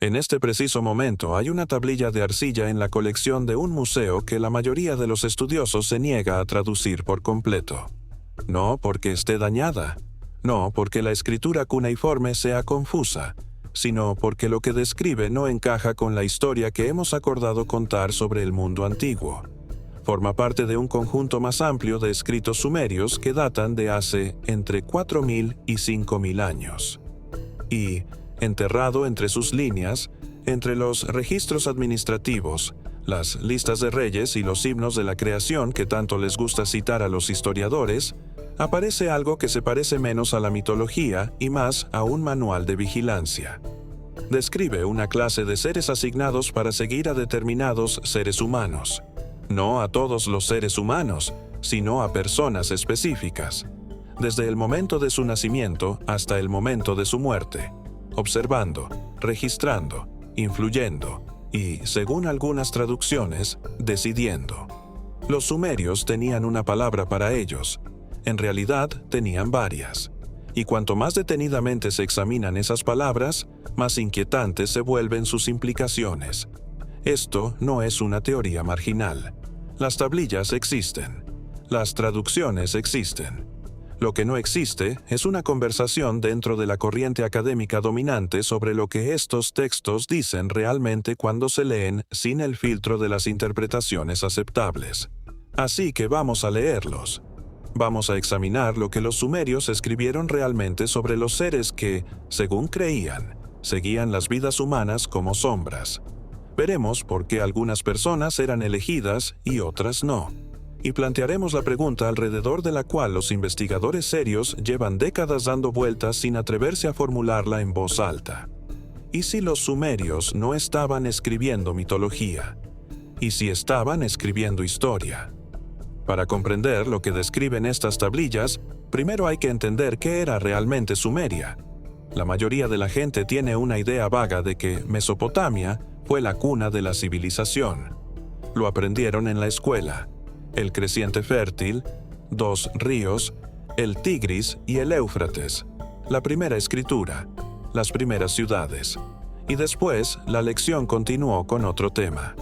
En este preciso momento hay una tablilla de arcilla en la colección de un museo que la mayoría de los estudiosos se niega a traducir por completo. No porque esté dañada, no porque la escritura cuneiforme sea confusa, sino porque lo que describe no encaja con la historia que hemos acordado contar sobre el mundo antiguo. Forma parte de un conjunto más amplio de escritos sumerios que datan de hace entre 4.000 y 5.000 años. Y, enterrado entre sus líneas, entre los registros administrativos, las listas de reyes y los himnos de la creación que tanto les gusta citar a los historiadores, aparece algo que se parece menos a la mitología y más a un manual de vigilancia. Describe una clase de seres asignados para seguir a determinados seres humanos. No a todos los seres humanos, sino a personas específicas, desde el momento de su nacimiento hasta el momento de su muerte, observando, registrando, influyendo y, según algunas traducciones, decidiendo. Los sumerios tenían una palabra para ellos. En realidad, tenían varias. Y cuanto más detenidamente se examinan esas palabras, más inquietantes se vuelven sus implicaciones. Esto no es una teoría marginal. Las tablillas existen. Las traducciones existen. Lo que no existe es una conversación dentro de la corriente académica dominante sobre lo que estos textos dicen realmente cuando se leen sin el filtro de las interpretaciones aceptables. Así que vamos a leerlos. Vamos a examinar lo que los sumerios escribieron realmente sobre los seres que, según creían, seguían las vidas humanas como sombras. Veremos por qué algunas personas eran elegidas y otras no. Y plantearemos la pregunta alrededor de la cual los investigadores serios llevan décadas dando vueltas sin atreverse a formularla en voz alta. ¿Y si los sumerios no estaban escribiendo mitología? ¿Y si estaban escribiendo historia? Para comprender lo que describen estas tablillas, primero hay que entender qué era realmente Sumeria. La mayoría de la gente tiene una idea vaga de que Mesopotamia fue la cuna de la civilización. Lo aprendieron en la escuela. El creciente fértil, 2 ríos, el Tigris y el Éufrates, la primera escritura, las primeras ciudades. Y después, la lección continuó con otro tema.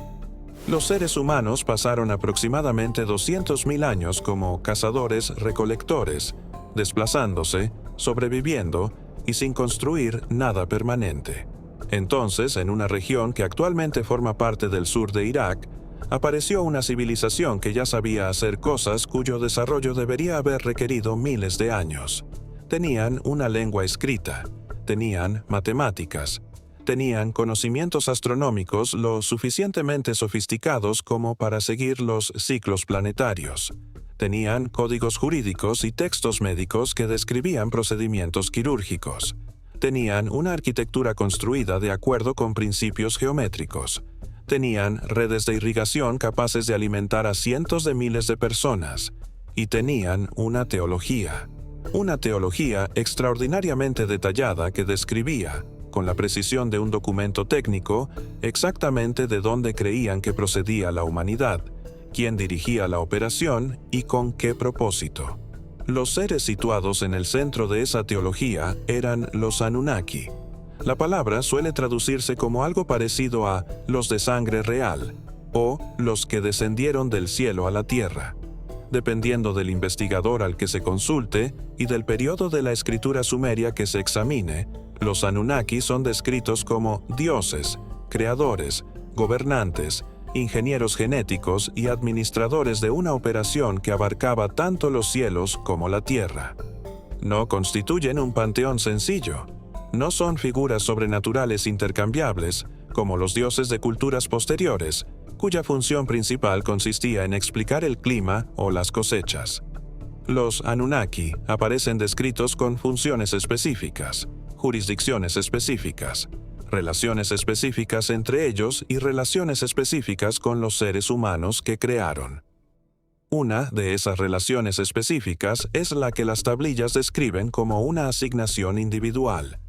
Los seres humanos pasaron aproximadamente 200.000 años como cazadores-recolectores, desplazándose, sobreviviendo y sin construir nada permanente. Entonces, en una región que actualmente forma parte del sur de Irak, apareció una civilización que ya sabía hacer cosas cuyo desarrollo debería haber requerido miles de años. Tenían una lengua escrita, tenían matemáticas, tenían conocimientos astronómicos lo suficientemente sofisticados como para seguir los ciclos planetarios. Tenían códigos jurídicos y textos médicos que describían procedimientos quirúrgicos. Tenían una arquitectura construida de acuerdo con principios geométricos. Tenían redes de irrigación capaces de alimentar a cientos de miles de personas. Y tenían una teología extraordinariamente detallada que describía, con la precisión de un documento técnico, exactamente de dónde creían que procedía la humanidad, quién dirigía la operación y con qué propósito. Los seres situados en el centro de esa teología eran los Anunnaki. La palabra suele traducirse como algo parecido a los de sangre real o los que descendieron del cielo a la tierra. Dependiendo del investigador al que se consulte y del periodo de la escritura sumeria que se examine, los Anunnaki son descritos como dioses, creadores, gobernantes, ingenieros genéticos y administradores de una operación que abarcaba tanto los cielos como la tierra. No constituyen un panteón sencillo. No son figuras sobrenaturales intercambiables, como los dioses de culturas posteriores, cuya función principal consistía en explicar el clima o las cosechas. Los Anunnaki aparecen descritos con funciones específicas, jurisdicciones específicas, relaciones específicas entre ellos y relaciones específicas con los seres humanos que crearon. Una de esas relaciones específicas es la que las tablillas describen como una asignación individual.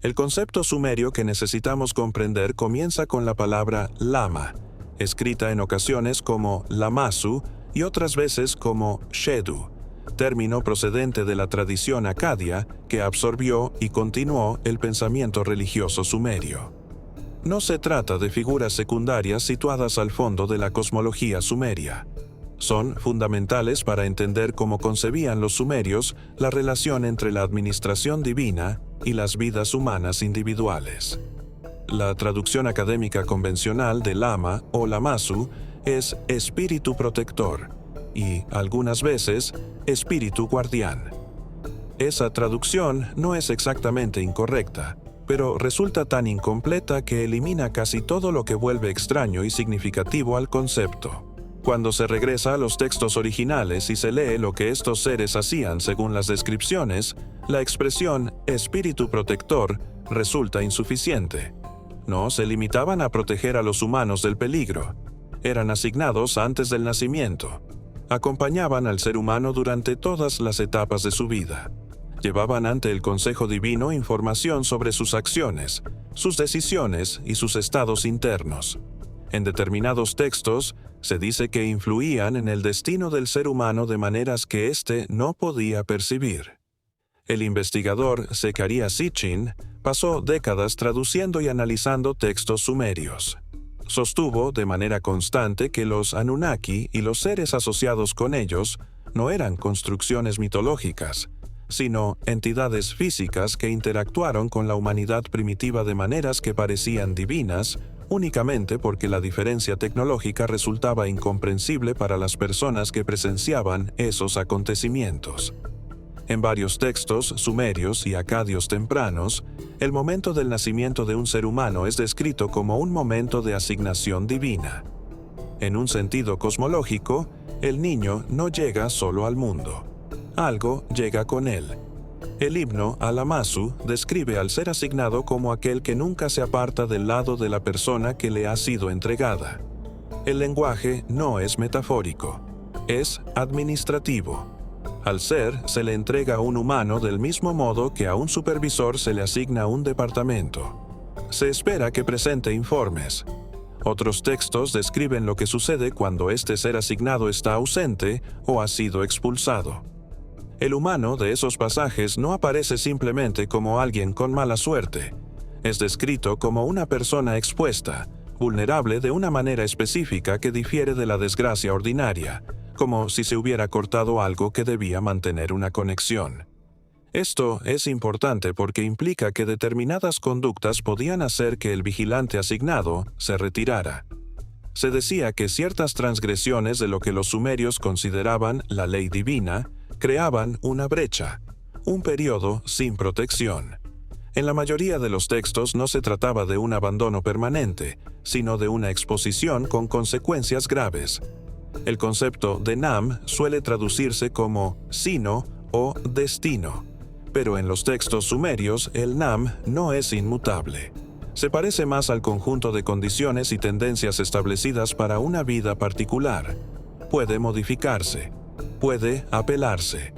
El concepto sumerio que necesitamos comprender comienza con la palabra lama, escrita en ocasiones como lamasu y otras veces como shedu, término procedente de la tradición acadia que absorbió y continuó el pensamiento religioso sumerio. No se trata de figuras secundarias situadas al fondo de la cosmología sumeria. Son fundamentales para entender cómo concebían los sumerios la relación entre la administración divina y las vidas humanas individuales. La traducción académica convencional de Lama o Lamassu es espíritu protector y, algunas veces, espíritu guardián. Esa traducción no es exactamente incorrecta, pero resulta tan incompleta que elimina casi todo lo que vuelve extraño y significativo al concepto. Cuando se regresa a los textos originales y se lee lo que estos seres hacían según las descripciones, la expresión espíritu protector resulta insuficiente. No se limitaban a proteger a los humanos del peligro. Eran asignados antes del nacimiento. Acompañaban al ser humano durante todas las etapas de su vida. Llevaban ante el Consejo Divino información sobre sus acciones, sus decisiones y sus estados internos. En determinados textos, se dice que influían en el destino del ser humano de maneras que éste no podía percibir. El investigador Zecharia Sitchin pasó décadas traduciendo y analizando textos sumerios. Sostuvo de manera constante que los Anunnaki y los seres asociados con ellos no eran construcciones mitológicas, sino entidades físicas que interactuaron con la humanidad primitiva de maneras que parecían divinas, únicamente porque la diferencia tecnológica resultaba incomprensible para las personas que presenciaban esos acontecimientos. En varios textos sumerios y acadios tempranos, el momento del nacimiento de un ser humano es descrito como un momento de asignación divina. En un sentido cosmológico, el niño no llega solo al mundo. Algo llega con él. El himno a Lamassu describe al ser asignado como aquel que nunca se aparta del lado de la persona que le ha sido entregada. El lenguaje no es metafórico, es administrativo. Al ser se le entrega a un humano del mismo modo que a un supervisor se le asigna un departamento. Se espera que presente informes. Otros textos describen lo que sucede cuando este ser asignado está ausente o ha sido expulsado. El humano de esos pasajes no aparece simplemente como alguien con mala suerte. Es descrito como una persona expuesta, vulnerable de una manera específica que difiere de la desgracia ordinaria, como si se hubiera cortado algo que debía mantener una conexión. Esto es importante porque implica que determinadas conductas podían hacer que el vigilante asignado se retirara. Se decía que ciertas transgresiones de lo que los sumerios consideraban la ley divina creaban una brecha, un periodo sin protección. En la mayoría de los textos no se trataba de un abandono permanente, sino de una exposición con consecuencias graves. El concepto de Nam suele traducirse como sino o destino, pero en los textos sumerios el Nam no es inmutable. Se parece más al conjunto de condiciones y tendencias establecidas para una vida particular. Puede modificarse, puede apelarse.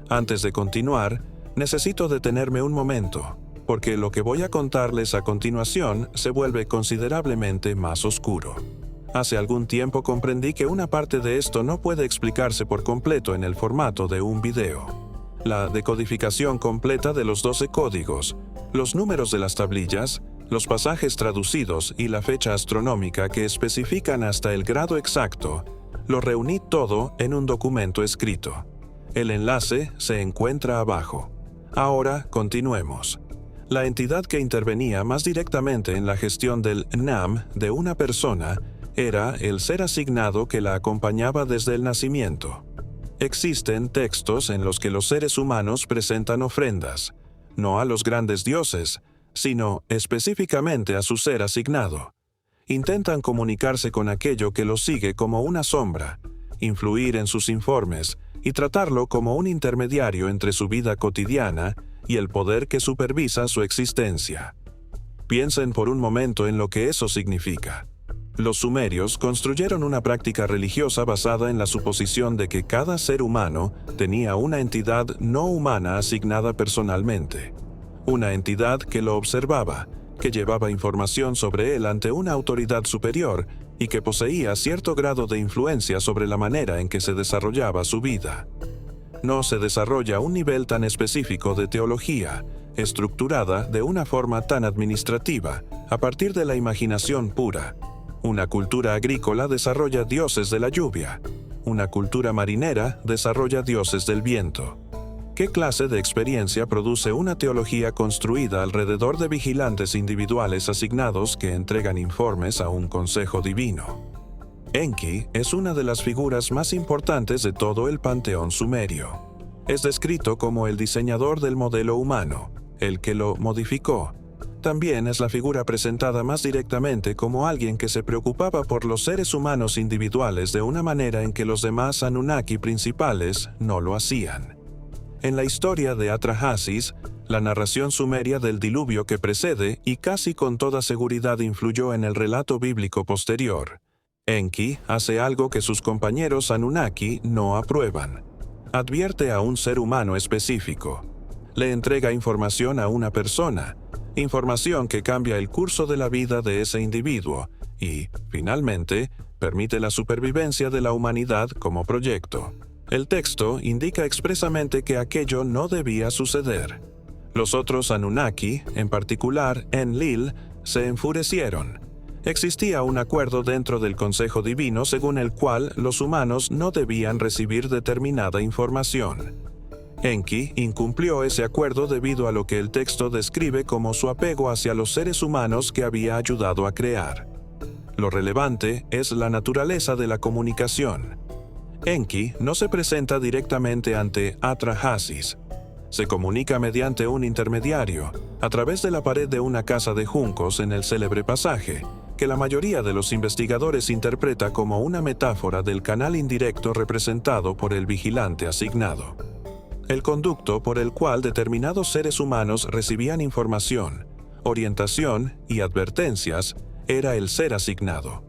Antes de continuar, necesito detenerme un momento, porque lo que voy a contarles a continuación se vuelve considerablemente más oscuro. Hace algún tiempo comprendí que una parte de esto no puede explicarse por completo en el formato de un video. La decodificación completa de los 12 códigos, los números de las tablillas, los pasajes traducidos y la fecha astronómica que especifican hasta el grado exacto, lo reuní todo en un documento escrito. El enlace se encuentra abajo. Ahora continuemos. La entidad que intervenía más directamente en la gestión del Nam de una persona era el ser asignado que la acompañaba desde el nacimiento. Existen textos en los que los seres humanos presentan ofrendas, no a los grandes dioses, sino específicamente a su ser asignado. Intentan comunicarse con aquello que los sigue como una sombra, influir en sus informes y tratarlo como un intermediario entre su vida cotidiana y el poder que supervisa su existencia. Piensen por un momento en lo que eso significa. Los sumerios construyeron una práctica religiosa basada en la suposición de que cada ser humano tenía una entidad no humana asignada personalmente. Una entidad que lo observaba, que llevaba información sobre él ante una autoridad superior y que poseía cierto grado de influencia sobre la manera en que se desarrollaba su vida. No se desarrolla un nivel tan específico de teología, estructurada de una forma tan administrativa, a partir de la imaginación pura. Una cultura agrícola desarrolla dioses de la lluvia. Una cultura marinera desarrolla dioses del viento. ¿Qué clase de experiencia produce una teología construida alrededor de vigilantes individuales asignados que entregan informes a un consejo divino? Enki es una de las figuras más importantes de todo el panteón sumerio. Es descrito como el diseñador del modelo humano, el que lo modificó. También es la figura presentada más directamente como alguien que se preocupaba por los seres humanos individuales de una manera en que los demás Anunnaki principales no lo hacían. En la historia de Atrahasis, la narración sumeria del diluvio que precede y casi con toda seguridad influyó en el relato bíblico posterior, Enki hace algo que sus compañeros Anunnaki no aprueban. Advierte a un ser humano específico. Le entrega información a una persona, información que cambia el curso de la vida de ese individuo y, finalmente, permite la supervivencia de la humanidad como proyecto. El texto indica expresamente que aquello no debía suceder. Los otros Anunnaki, en particular Enlil, se enfurecieron. Existía un acuerdo dentro del Consejo Divino según el cual los humanos no debían recibir determinada información. Enki incumplió ese acuerdo debido a lo que el texto describe como su apego hacia los seres humanos que había ayudado a crear. Lo relevante es la naturaleza de la comunicación. Enki no se presenta directamente ante Atrahasis. Se comunica mediante un intermediario, a través de la pared de una casa de juncos en el célebre pasaje, que la mayoría de los investigadores interpreta como una metáfora del canal indirecto representado por el vigilante asignado. El conducto por el cual determinados seres humanos recibían información, orientación y advertencias era el ser asignado.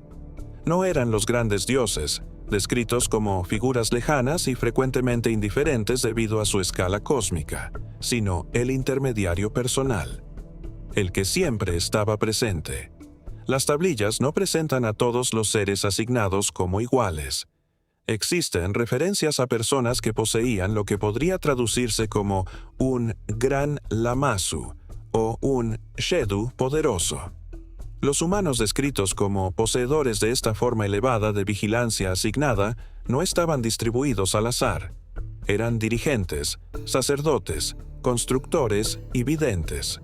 No eran los grandes dioses, descritos como figuras lejanas y frecuentemente indiferentes debido a su escala cósmica, sino el intermediario personal, el que siempre estaba presente. Las tablillas no presentan a todos los seres asignados como iguales. Existen referencias a personas que poseían lo que podría traducirse como un gran Lamassu o un Shedu poderoso. Los humanos descritos como poseedores de esta forma elevada de vigilancia asignada no estaban distribuidos al azar. Eran dirigentes, sacerdotes, constructores y videntes.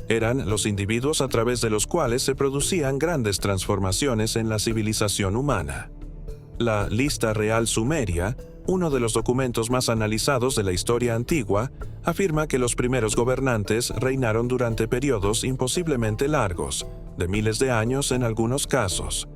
Eran los individuos a través de los cuales se producían grandes transformaciones en la civilización humana. La Lista Real Sumeria, uno de los documentos más analizados de la historia antigua, afirma que los primeros gobernantes reinaron durante periodos imposiblemente largos, de miles de años en algunos casos.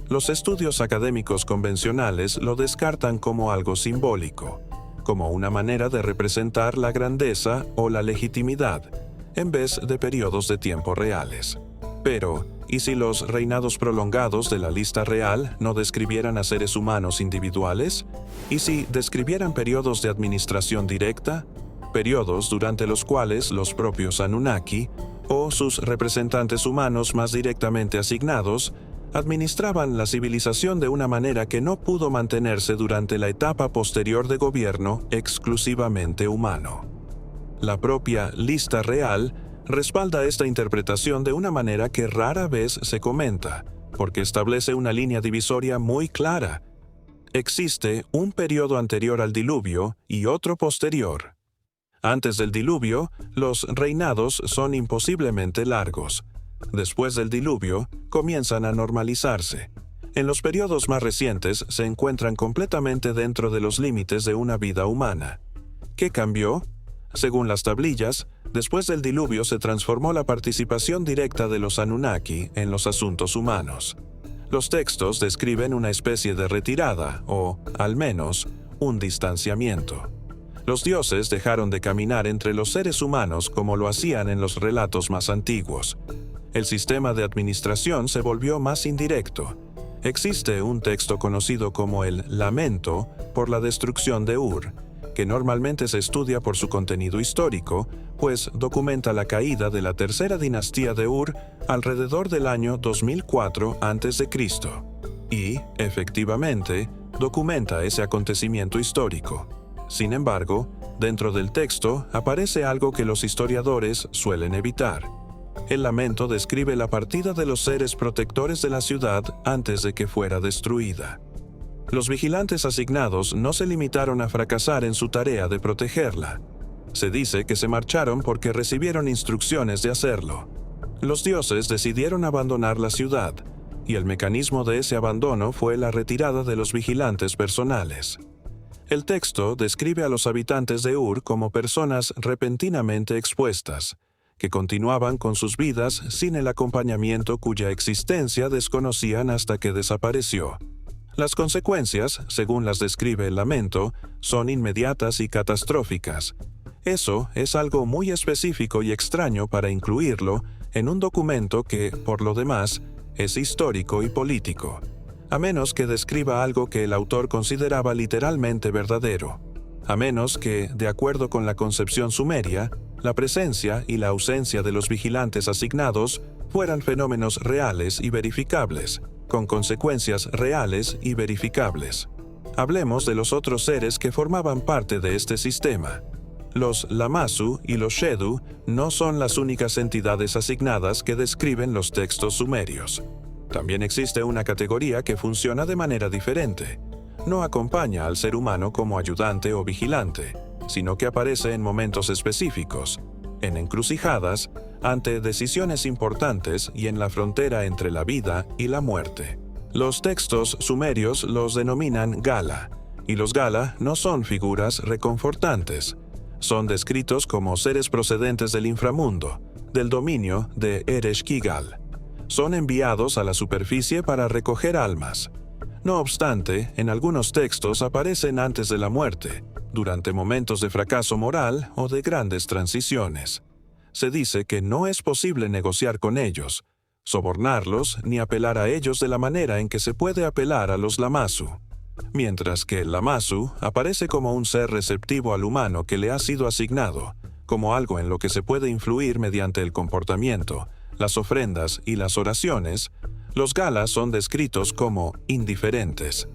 Los estudios académicos convencionales lo descartan como algo simbólico, como una manera de representar la grandeza o la legitimidad, en vez de periodos de tiempo reales. Pero, ¿y si los reinados prolongados de la lista real no describieran a seres humanos individuales? ¿Y si describieran periodos de administración directa? Periodos durante los cuales los propios Anunnaki, o sus representantes humanos más directamente asignados, administraban la civilización de una manera que no pudo mantenerse durante la etapa posterior de gobierno exclusivamente humano. La propia Lista Real respalda esta interpretación de una manera que rara vez se comenta, porque establece una línea divisoria muy clara. Existe un periodo anterior al diluvio y otro posterior. Antes del diluvio, los reinados son imposiblemente largos. Después del diluvio, comienzan a normalizarse. En los periodos más recientes se encuentran completamente dentro de los límites de una vida humana. ¿Qué cambió? Según las tablillas, después del diluvio se transformó la participación directa de los Anunnaki en los asuntos humanos. Los textos describen una especie de retirada, o, al menos, un distanciamiento. Los dioses dejaron de caminar entre los seres humanos como lo hacían en los relatos más antiguos. El sistema de administración se volvió más indirecto. Existe un texto conocido como el Lamento por la destrucción de Ur, que normalmente se estudia por su contenido histórico, pues documenta la caída de la tercera dinastía de Ur alrededor del año 2004 a.C. Y, efectivamente, documenta ese acontecimiento histórico. Sin embargo, Dentro del texto aparece algo que los historiadores suelen evitar. El lamento describe la partida de los seres protectores de la ciudad antes de que fuera destruida. Los vigilantes asignados no se limitaron a fracasar en su tarea de protegerla. Se dice que se marcharon porque recibieron instrucciones de hacerlo. Los dioses decidieron abandonar la ciudad, y el mecanismo de ese abandono fue la retirada de los vigilantes personales. El texto describe a los habitantes de Ur como personas repentinamente expuestas, que continuaban con sus vidas sin el acompañamiento cuya existencia desconocían hasta que desapareció. Las consecuencias, según las describe el lamento, son inmediatas y catastróficas. Eso es algo muy específico y extraño para incluirlo en un documento que, por lo demás, es histórico y político, a menos que describa algo que el autor consideraba literalmente verdadero, a menos que, de acuerdo con la concepción sumeria, la presencia y la ausencia de los vigilantes asignados fueran fenómenos reales y verificables, con consecuencias reales y verificables. Hablemos de los otros seres que formaban parte de este sistema. Los Lamassu y los Shedu no son las únicas entidades asignadas que describen los textos sumerios. También existe una categoría que funciona de manera diferente. No acompaña al ser humano como ayudante o vigilante, sino que aparece en momentos específicos, en encrucijadas, ante decisiones importantes y en la frontera entre la vida y la muerte. Los textos sumerios los denominan Gala, y los Gala no son figuras reconfortantes. Son descritos como seres procedentes del inframundo, del dominio de Ereshkigal. Son enviados a la superficie para recoger almas. No obstante, en algunos textos aparecen antes de la muerte, durante momentos de fracaso moral o de grandes transiciones. Se dice que no es posible negociar con ellos, sobornarlos ni apelar a ellos de la manera en que se puede apelar a los Lamassu. Mientras que el Lamassu aparece como un ser receptivo al humano que le ha sido asignado, como algo en lo que se puede influir mediante el comportamiento, las ofrendas y las oraciones, los Galas son descritos como indiferentes.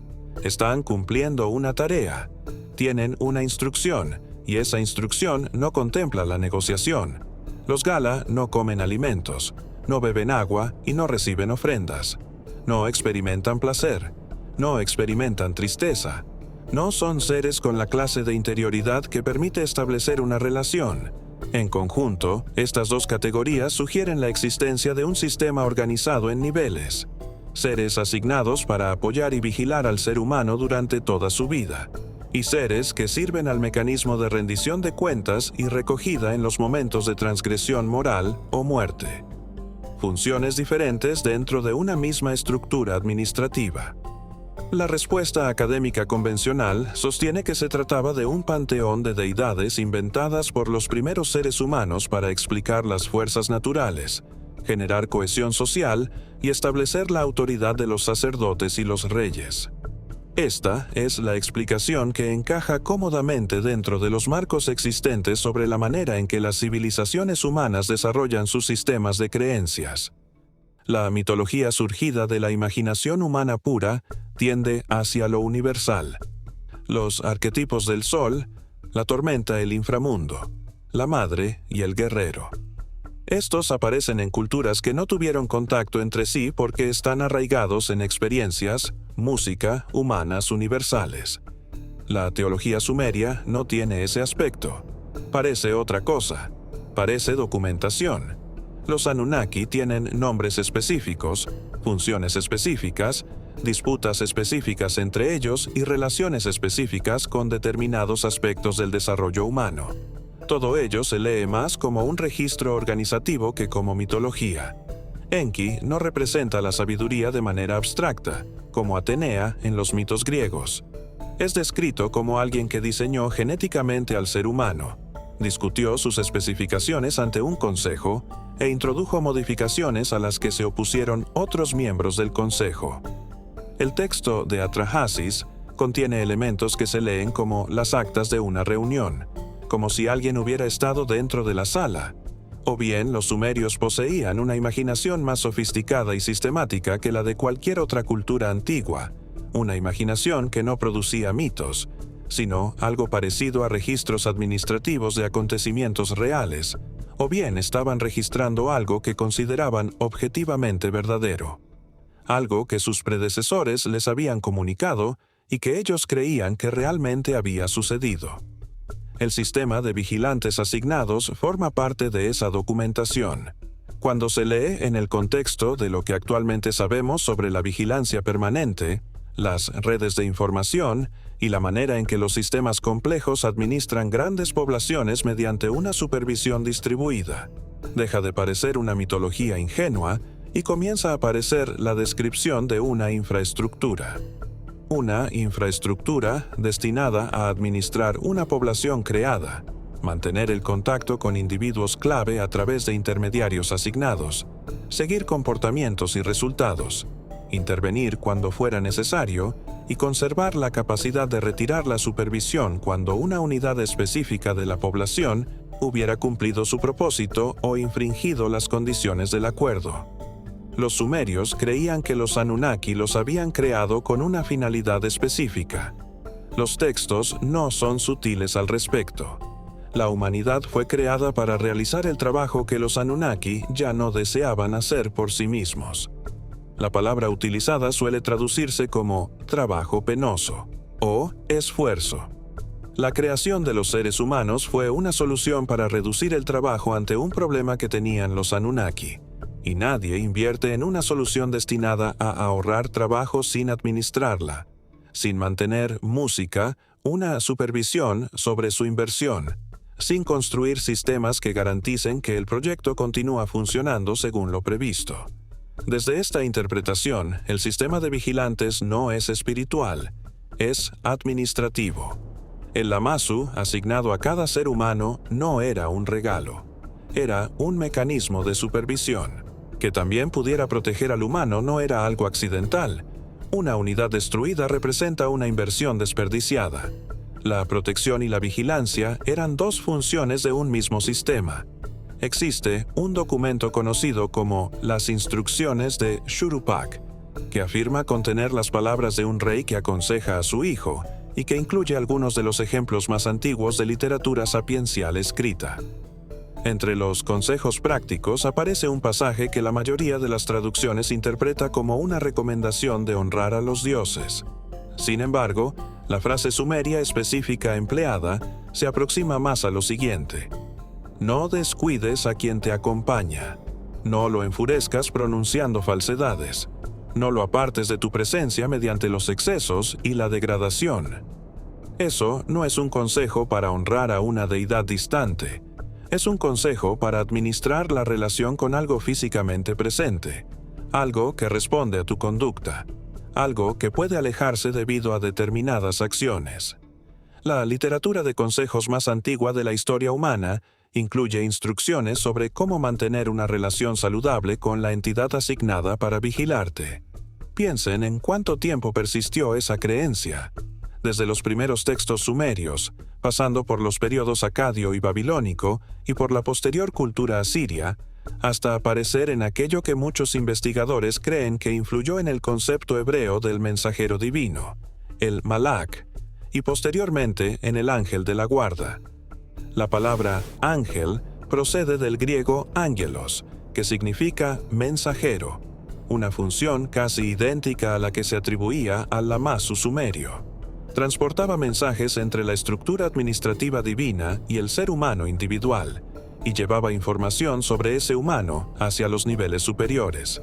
Están cumpliendo una tarea, tienen una instrucción, y esa instrucción no contempla la negociación. Los Gala no comen alimentos, no beben agua y no reciben ofrendas. No experimentan placer, no experimentan tristeza. No son seres con la clase de interioridad que permite establecer una relación. En conjunto, estas dos categorías sugieren la existencia de un sistema organizado en niveles. Seres asignados para apoyar y vigilar al ser humano durante toda su vida. Y seres que sirven al mecanismo de rendición de cuentas y recogida en los momentos de transgresión moral o muerte. Funciones diferentes dentro de una misma estructura administrativa. La respuesta académica convencional sostiene que se trataba de un panteón de deidades inventadas por los primeros seres humanos para explicar las fuerzas naturales, generar cohesión social y establecer la autoridad de los sacerdotes y los reyes. Esta es la explicación que encaja cómodamente dentro de los marcos existentes sobre la manera en que las civilizaciones humanas desarrollan sus sistemas de creencias. La mitología surgida de la imaginación humana pura tiende hacia lo universal. Los arquetipos del sol, la tormenta, el inframundo, la madre y el guerrero. Estos aparecen en culturas que no tuvieron contacto entre sí porque están arraigados en experiencias, música, humanas universales. La teología sumeria no tiene ese aspecto. Parece otra cosa. Parece documentación. Los Anunnaki tienen nombres específicos, funciones específicas, disputas específicas entre ellos y relaciones específicas con determinados aspectos del desarrollo humano. Todo ello se lee más como un registro organizativo que como mitología. Enki no representa la sabiduría de manera abstracta, como Atenea en los mitos griegos. Es descrito como alguien que diseñó genéticamente al ser humano, discutió sus especificaciones ante un consejo e introdujo modificaciones a las que se opusieron otros miembros del consejo. El texto de Atrahasis contiene elementos que se leen como las actas de una reunión, como si alguien hubiera estado dentro de la sala, o bien los sumerios poseían una imaginación más sofisticada y sistemática que la de cualquier otra cultura antigua, una imaginación que no producía mitos, sino algo parecido a registros administrativos de acontecimientos reales, o bien estaban registrando algo que consideraban objetivamente verdadero, algo que sus predecesores les habían comunicado y que ellos creían que realmente había sucedido. El sistema de vigilantes asignados forma parte de esa documentación. Cuando se lee en el contexto de lo que actualmente sabemos sobre la vigilancia permanente, las redes de información y la manera en que los sistemas complejos administran grandes poblaciones mediante una supervisión distribuida, deja de parecer una mitología ingenua y comienza a aparecer la descripción de una infraestructura. Una infraestructura destinada a administrar una población creada, mantener el contacto con individuos clave a través de intermediarios asignados, seguir comportamientos y resultados, intervenir cuando fuera necesario y conservar la capacidad de retirar la supervisión cuando una unidad específica de la población hubiera cumplido su propósito o infringido las condiciones del acuerdo. Los sumerios creían que los Anunnaki los habían creado con una finalidad específica. Los textos no son sutiles al respecto. La humanidad fue creada para realizar el trabajo que los Anunnaki ya no deseaban hacer por sí mismos. La palabra utilizada suele traducirse como trabajo penoso o esfuerzo. La creación de los seres humanos fue una solución para reducir el trabajo ante un problema que tenían los Anunnaki, y nadie invierte en una solución destinada a ahorrar trabajo sin administrarla, sin mantener música, una supervisión sobre su inversión, sin construir sistemas que garanticen que el proyecto continúa funcionando según lo previsto. Desde esta interpretación, el sistema de vigilantes no es espiritual, es administrativo. El Lamasu, asignado a cada ser humano, no era un regalo. Era un mecanismo de supervisión. Que también pudiera proteger al humano no era algo accidental. Una unidad destruida representa una inversión desperdiciada. La protección y la vigilancia eran dos funciones de un mismo sistema. Existe un documento conocido como las Instrucciones de Shurupak, que afirma contener las palabras de un rey que aconseja a su hijo y que incluye algunos de los ejemplos más antiguos de literatura sapiencial escrita. Entre los consejos prácticos aparece un pasaje que la mayoría de las traducciones interpreta como una recomendación de honrar a los dioses. Sin embargo, la frase sumeria específica empleada se aproxima más a lo siguiente: no descuides a quien te acompaña. No lo enfurezcas pronunciando falsedades. No lo apartes de tu presencia mediante los excesos y la degradación. Eso no es un consejo para honrar a una deidad distante. Es un consejo para administrar la relación con algo físicamente presente, algo que responde a tu conducta, algo que puede alejarse debido a determinadas acciones. La literatura de consejos más antigua de la historia humana incluye instrucciones sobre cómo mantener una relación saludable con la entidad asignada para vigilarte. Piensen en cuánto tiempo persistió esa creencia. Desde los primeros textos sumerios, pasando por los periodos acadio y babilónico y por la posterior cultura asiria, hasta aparecer en aquello que muchos investigadores creen que influyó en el concepto hebreo del mensajero divino, el Malak, y posteriormente en el ángel de la guarda. La palabra ángel procede del griego ángelos, que significa mensajero, una función casi idéntica a la que se atribuía al Lamasu sumerio. Transportaba mensajes entre la estructura administrativa divina y el ser humano individual, y llevaba información sobre ese humano hacia los niveles superiores.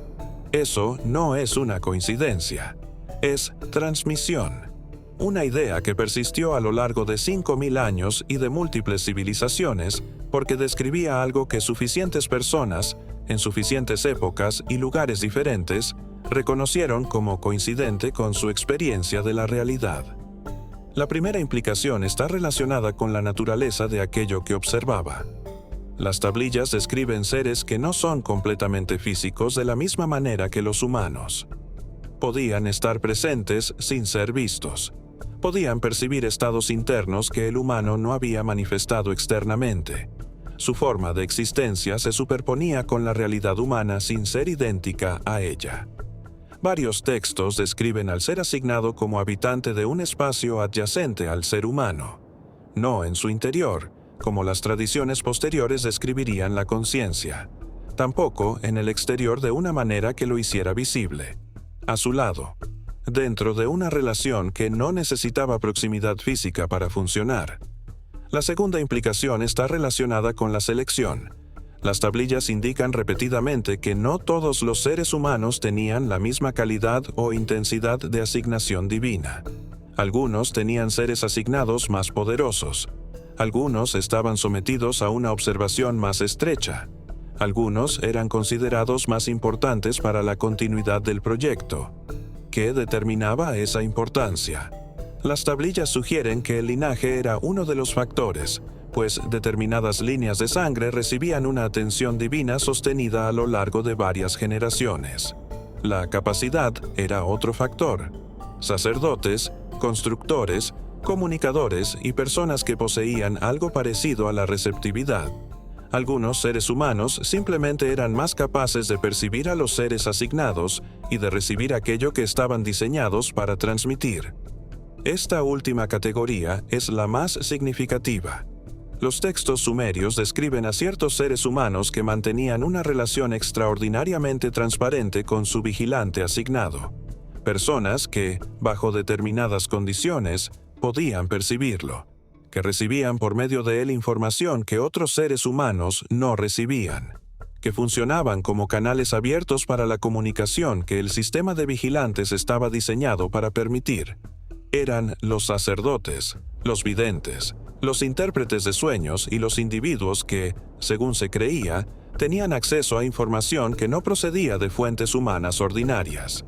Eso no es una coincidencia, es transmisión. Una idea que persistió a lo largo de 5.000 años y de múltiples civilizaciones porque describía algo que suficientes personas, en suficientes épocas y lugares diferentes, reconocieron como coincidente con su experiencia de la realidad. La primera implicación está relacionada con la naturaleza de aquello que observaba. Las tablillas describen seres que no son completamente físicos de la misma manera que los humanos. Podían estar presentes sin ser vistos. Podían percibir estados internos que el humano no había manifestado externamente. Su forma de existencia se superponía con la realidad humana sin ser idéntica a ella. Varios textos describen al ser asignado como habitante de un espacio adyacente al ser humano, no en su interior, como las tradiciones posteriores describirían la conciencia, tampoco en el exterior de una manera que lo hiciera visible, a su lado, dentro de una relación que no necesitaba proximidad física para funcionar. La segunda implicación está relacionada con la selección. Las tablillas indican repetidamente que no todos los seres humanos tenían la misma calidad o intensidad de asignación divina. Algunos tenían seres asignados más poderosos. Algunos estaban sometidos a una observación más estrecha. Algunos eran considerados más importantes para la continuidad del proyecto. ¿Qué determinaba esa importancia? Las tablillas sugieren que el linaje era uno de los factores, pues determinadas líneas de sangre recibían una atención divina sostenida a lo largo de varias generaciones. La capacidad era otro factor. Sacerdotes, constructores, comunicadores y personas que poseían algo parecido a la receptividad. Algunos seres humanos simplemente eran más capaces de percibir a los seres asignados y de recibir aquello que estaban diseñados para transmitir. Esta última categoría es la más significativa. Los textos sumerios describen a ciertos seres humanos que mantenían una relación extraordinariamente transparente con su vigilante asignado. Personas que, bajo determinadas condiciones, podían percibirlo, que recibían por medio de él información que otros seres humanos no recibían, que funcionaban como canales abiertos para la comunicación que el sistema de vigilantes estaba diseñado para permitir. Eran los sacerdotes, los videntes, los intérpretes de sueños y los individuos que, según se creía, tenían acceso a información que no procedía de fuentes humanas ordinarias.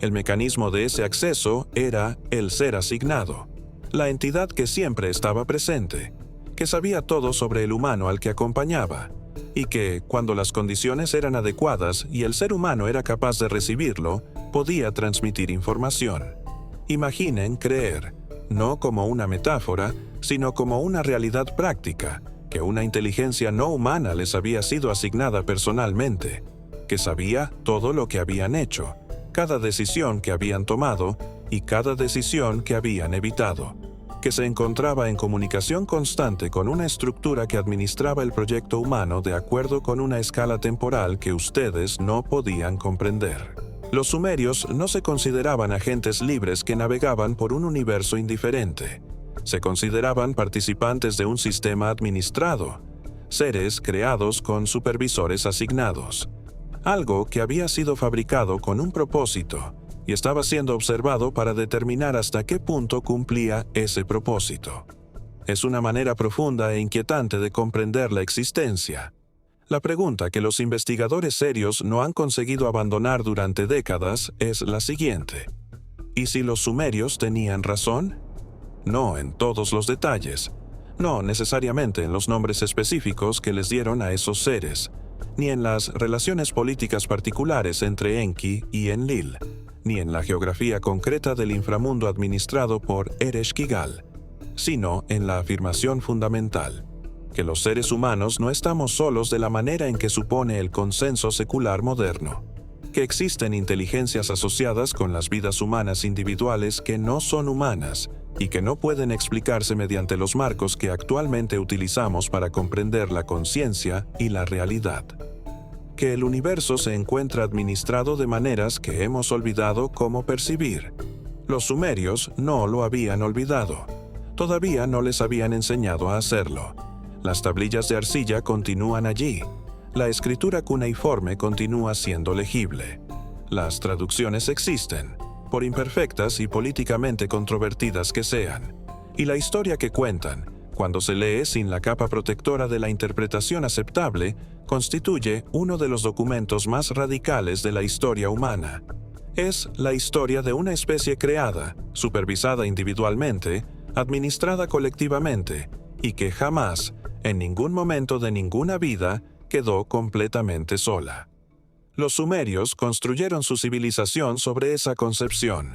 El mecanismo de ese acceso era el ser asignado, la entidad que siempre estaba presente, que sabía todo sobre el humano al que acompañaba, y que, cuando las condiciones eran adecuadas y el ser humano era capaz de recibirlo, podía transmitir información. Imaginen creer, no como una metáfora, sino como una realidad práctica, que una inteligencia no humana les había sido asignada personalmente, que sabía todo lo que habían hecho, cada decisión que habían tomado y cada decisión que habían evitado, que se encontraba en comunicación constante con una estructura que administraba el proyecto humano de acuerdo con una escala temporal que ustedes no podían comprender. Los sumerios no se consideraban agentes libres que navegaban por un universo indiferente. Se consideraban participantes de un sistema administrado, seres creados con supervisores asignados. Algo que había sido fabricado con un propósito y estaba siendo observado para determinar hasta qué punto cumplía ese propósito. Es una manera profunda e inquietante de comprender la existencia. La pregunta que los investigadores serios no han conseguido abandonar durante décadas es la siguiente: ¿y si los sumerios tenían razón? No en todos los detalles, no necesariamente en los nombres específicos que les dieron a esos seres, ni en las relaciones políticas particulares entre Enki y Enlil, ni en la geografía concreta del inframundo administrado por Ereshkigal, sino en la afirmación fundamental, que los seres humanos no estamos solos de la manera en que supone el consenso secular moderno, que existen inteligencias asociadas con las vidas humanas individuales que no son humanas y que no pueden explicarse mediante los marcos que actualmente utilizamos para comprender la conciencia y la realidad. Que el universo se encuentra administrado de maneras que hemos olvidado cómo percibir. Los sumerios no lo habían olvidado. Todavía no les habían enseñado a hacerlo. Las tablillas de arcilla continúan allí. La escritura cuneiforme continúa siendo legible. Las traducciones existen, por imperfectas y políticamente controvertidas que sean. Y la historia que cuentan, cuando se lee sin la capa protectora de la interpretación aceptable, constituye uno de los documentos más radicales de la historia humana. Es la historia de una especie creada, supervisada individualmente, administrada colectivamente, y que jamás, en ningún momento de ninguna vida, quedó completamente sola. Los sumerios construyeron su civilización sobre esa concepción.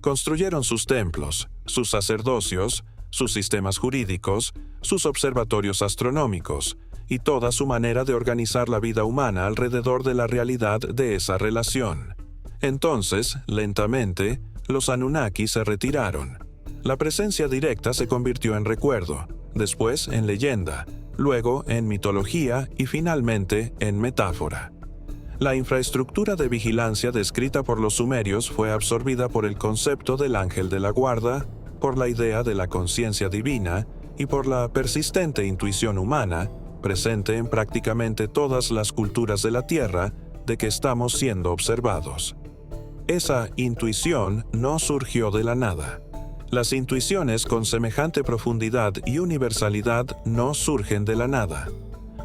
Construyeron sus templos, sus sacerdocios, sus sistemas jurídicos, sus observatorios astronómicos, y toda su manera de organizar la vida humana alrededor de la realidad de esa relación. Entonces, lentamente, los Anunnaki se retiraron. La presencia directa se convirtió en recuerdo, después en leyenda, luego en mitología y finalmente en metáfora. La infraestructura de vigilancia descrita por los sumerios fue absorbida por el concepto del ángel de la guarda, por la idea de la conciencia divina y por la persistente intuición humana, presente en prácticamente todas las culturas de la Tierra, de que estamos siendo observados. Esa intuición no surgió de la nada. Las intuiciones con semejante profundidad y universalidad no surgen de la nada,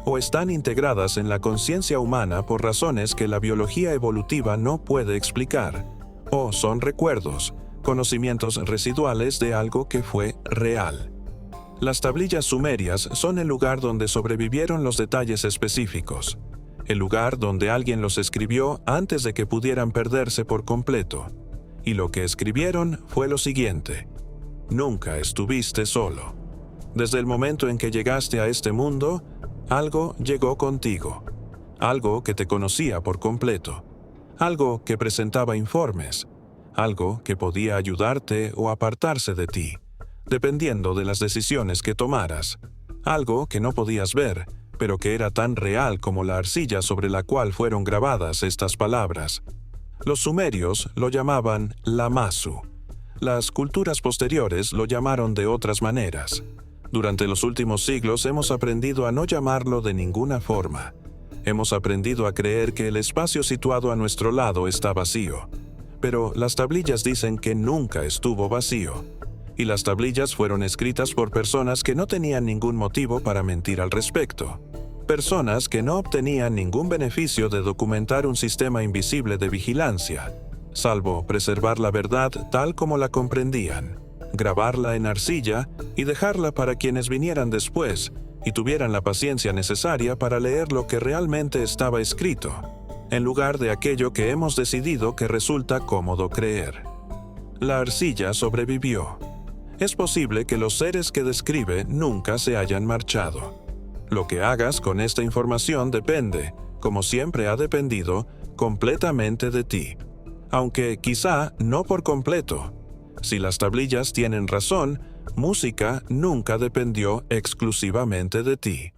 o están integradas en la conciencia humana por razones que la biología evolutiva no puede explicar, o son recuerdos, conocimientos residuales de algo que fue real. Las tablillas sumerias son el lugar donde sobrevivieron los detalles específicos, el lugar donde alguien los escribió antes de que pudieran perderse por completo. Y lo que escribieron fue lo siguiente: nunca estuviste solo. Desde el momento en que llegaste a este mundo, algo llegó contigo, algo que te conocía por completo, algo que presentaba informes, algo que podía ayudarte o apartarse de ti, dependiendo de las decisiones que tomaras, algo que no podías ver, pero que era tan real como la arcilla sobre la cual fueron grabadas estas palabras. Los sumerios lo llamaban Lamassu. Las culturas posteriores lo llamaron de otras maneras. Durante los últimos siglos hemos aprendido a no llamarlo de ninguna forma. Hemos aprendido a creer que el espacio situado a nuestro lado está vacío. Pero las tablillas dicen que nunca estuvo vacío. Y las tablillas fueron escritas por personas que no tenían ningún motivo para mentir al respecto. Personas que no obtenían ningún beneficio de documentar un sistema invisible de vigilancia, salvo preservar la verdad tal como la comprendían, grabarla en arcilla y dejarla para quienes vinieran después y tuvieran la paciencia necesaria para leer lo que realmente estaba escrito, en lugar de aquello que hemos decidido que resulta cómodo creer. La arcilla sobrevivió. Es posible que los seres que describe nunca se hayan marchado. Lo que hagas con esta información depende, como siempre ha dependido, completamente de ti. Aunque quizá no por completo. Si las tablillas tienen razón, música nunca dependió exclusivamente de ti.